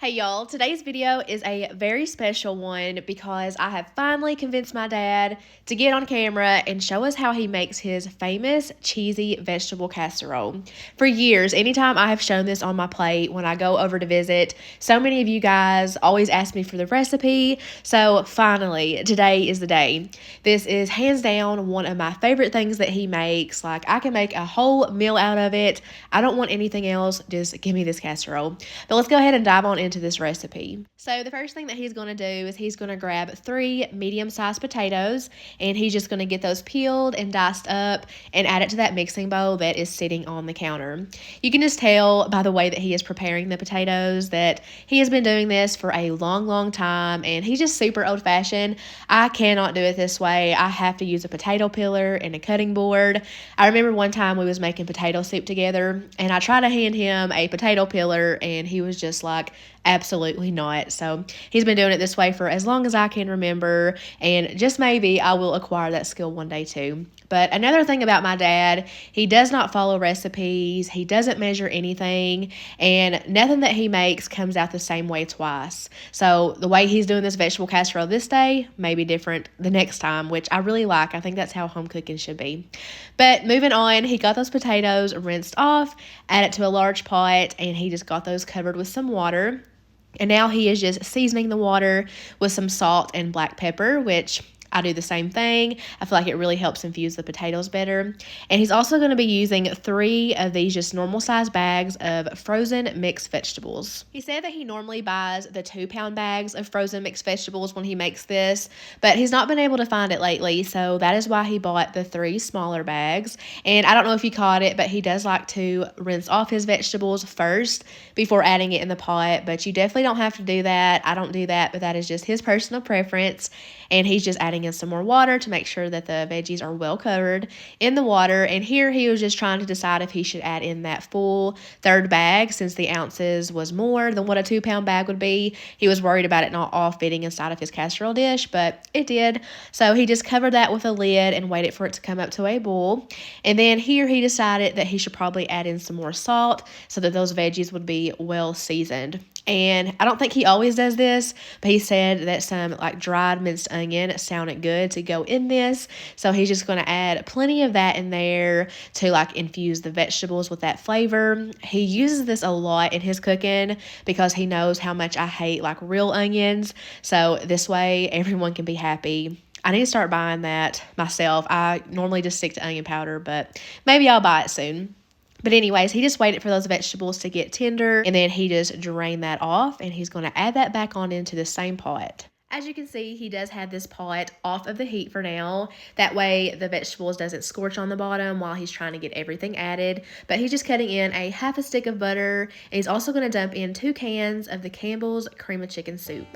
Hey y'all, today's video is a very special one because I have finally convinced my dad to get on camera and show us how he makes his famous cheesy vegetable casserole. For years, anytime I have shown this on my plate when I go over to visit, so many of you guys always ask me for the recipe, so finally, today is the day. This is hands down one of my favorite things that he makes. Like, I can make a whole meal out of it. I don't want anything else, just give me this casserole. But let's go ahead and dive on into this recipe. So the first thing that he's going to do is he's going to grab 3 medium-sized potatoes, and he's just going to get those peeled and diced up and add it to that mixing bowl that is sitting on the counter. You can just tell by the way that he is preparing the potatoes that he has been doing this for a long time, and he's just super old-fashioned. I cannot do it this way. I have to use a potato peeler and a cutting board. I remember one time we was making potato soup together, and I tried to hand him a potato peeler, and he was just like, absolutely not. So he's been doing it this way for as long as I can remember, and just maybe I will acquire that skill one day too. But another thing about my dad, he does not follow recipes, he doesn't measure anything, and nothing that he makes comes out the same way twice. So the way he's doing this vegetable casserole this day may be different the next time, which I really like. I think that's how home cooking should be. But moving on, he got those potatoes rinsed off, added to a large pot, and he just got those covered with some water. And now he is just seasoning the water with some salt and black pepper, which I do the same thing. I feel like it really helps infuse the potatoes better. And he's also going to be using 3 of these just normal size bags of frozen mixed vegetables. He said that he normally buys the 2-pound bags of frozen mixed vegetables when he makes this, but he's not been able to find it lately, so that is why he bought the 3 smaller bags. And I don't know if you caught it, but he does like to rinse off his vegetables first before adding it in the pot, but you definitely don't have to do that. I don't do that, but that is just his personal preference. And he's just adding in some more water to make sure that the veggies are well covered in the water. And here he was just trying to decide if he should add in that full 3rd bag, since the ounces was more than what a 2-pound bag would be. He was worried about it not all fitting inside of his casserole dish, but it did. So he just covered that with a lid and waited for it to come up to a boil. And then here he decided that he should probably add in some more salt so that those veggies would be well seasoned. And I don't think he always does this, but he said that some like dried minced onion sounded good to go in this. So he's just going to add plenty of that in there to like infuse the vegetables with that flavor. He uses this a lot in his cooking because he knows how much I hate like real onions. So this way everyone can be happy. I need to start buying that myself. I normally just stick to onion powder, but maybe I'll buy it soon. But anyways, he just waited for those vegetables to get tender, and then he just drained that off, and he's going to add that back on into the same pot. As you can see, he does have this pot off of the heat for now. That way the vegetables doesn't scorch on the bottom while he's trying to get everything added. But he's just cutting in a half a stick of butter, and he's also going to dump in 2 cans of the Campbell's cream of chicken soup.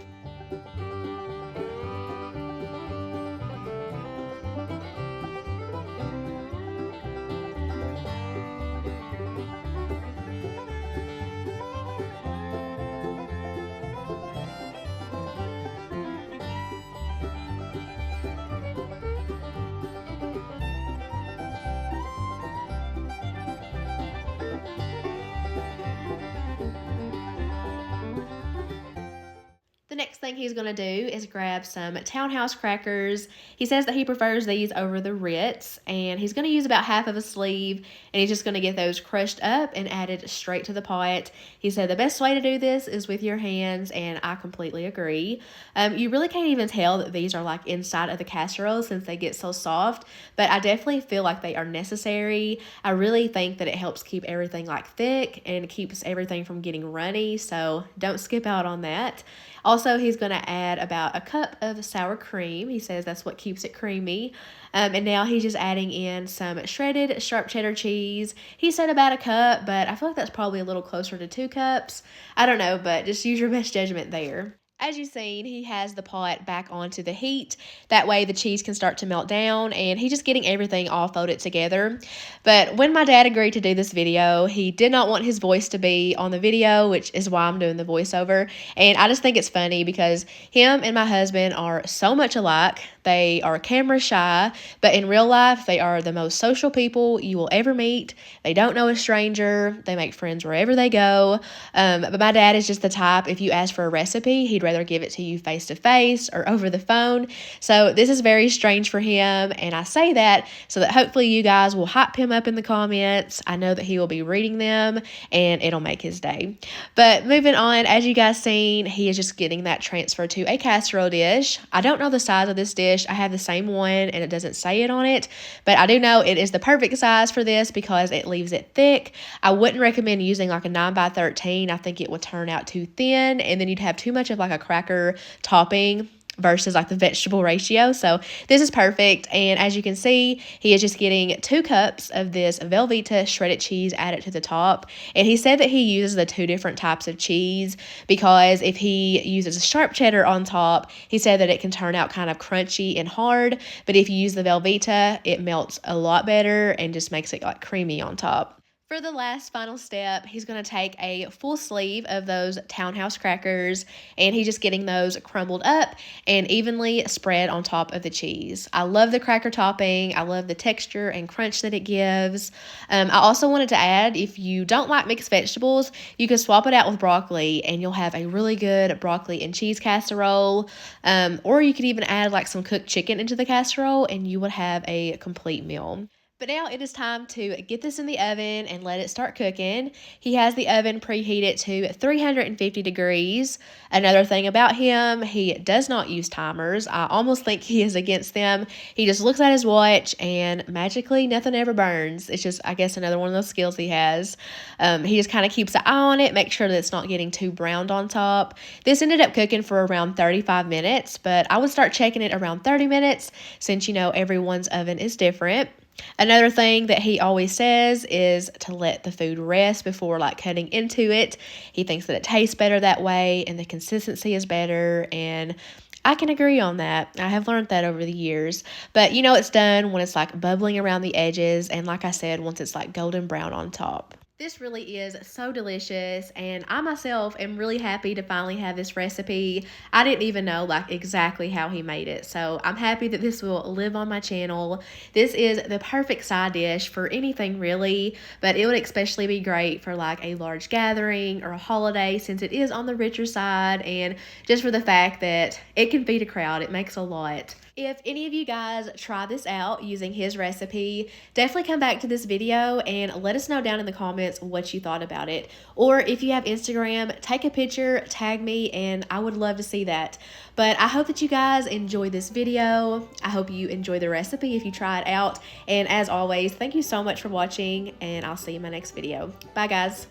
The next thing he's going to do is grab some Townhouse crackers. He says that he prefers these over the Ritz, and he's going to use about half of a sleeve, and he's just going to get those crushed up and added straight to the pot. He said the best way to do this is with your hands, and I completely agree. You really can't even tell that these are like inside of the casserole since they get so soft, but I definitely feel like they are necessary. I really think that it helps keep everything like thick and keeps everything from getting runny, so don't skip out on that. Also, he's going to add about a cup of sour cream. He says that's what keeps it creamy. And now he's just adding in some shredded sharp cheddar cheese. He said about a cup, but I feel like that's probably a little closer to 2 cups. I don't know, but just use your best judgment there. As you've seen, he has the pot back onto the heat. That way the cheese can start to melt down, and he's just getting everything all folded together. But when my dad agreed to do this video, he did not want his voice to be on the video, which is why I'm doing the voiceover. And I just think it's funny because him and my husband are so much alike. they are camera shy, but in real life, they are the most social people you will ever meet. They don't know a stranger. They make friends wherever they go. But my dad is just the type, if you ask for a recipe, he'd rather give it to you face to face or over the phone. So this is very strange for him. And I say that so that hopefully you guys will hype him up in the comments. I know that he will be reading them and it'll make his day. But moving on, as you guys seen, he is just getting that transfer to a casserole dish. I don't know the size of this dish. I have the same one and it doesn't say it on it, but I do know it is the perfect size for this because it leaves it thick. I wouldn't recommend using like a 9x13. I think it would turn out too thin and then you'd have too much of like a cracker topping versus like the vegetable ratio. So this is perfect. And as you can see, he is just getting 2 cups of this Velveeta shredded cheese added to the top. And he said that he uses the 2 different types of cheese because if he uses a sharp cheddar on top, he said that it can turn out kind of crunchy and hard. But if you use the Velveeta, it melts a lot better and just makes it like creamy on top. For the last final step, he's going to take a full sleeve of those Townhouse crackers and he's just getting those crumbled up and evenly spread on top of the cheese. I love the cracker topping. I love the texture and crunch that it gives. I also wanted to add, if you don't like mixed vegetables, you can swap it out with broccoli and you'll have a really good broccoli and cheese casserole. Or you could even add like some cooked chicken into the casserole and you would have a complete meal. But now it is time to get this in the oven and let it start cooking. He has the oven preheated to 350 degrees. Another thing about him, he does not use timers. I almost think he is against them. He just looks at his watch and magically nothing ever burns. It's just, I guess, another one of those skills he has. He just kind of keeps an eye on it, make sure that it's not getting too browned on top. This ended up cooking for around 35 minutes, but I would start checking it around 30 minutes since, you know, everyone's oven is different. Another thing that he always says is to let the food rest before like cutting into it. He thinks that it tastes better that way and the consistency is better, and I can agree on that. I have learned that over the years. But you know it's done when it's like bubbling around the edges and like I said, once it's like golden brown on top. This really is so delicious, and I myself am really happy to finally have this recipe. I didn't even know like exactly how he made it, so I'm happy that this will live on my channel. This is the perfect side dish for anything really, but it would especially be great for like a large gathering or a holiday since it is on the richer side, and just for the fact that it can feed a crowd. It makes a lot. If any of you guys try this out using his recipe, definitely come back to this video and let us know down in the comments what you thought about it. Or if you have Instagram, take a picture, tag me, and I would love to see that. But I hope that you guys enjoy this video. I hope you enjoy the recipe if you try it out. And as always, thank you so much for watching, and I'll see you in my next video. Bye, guys.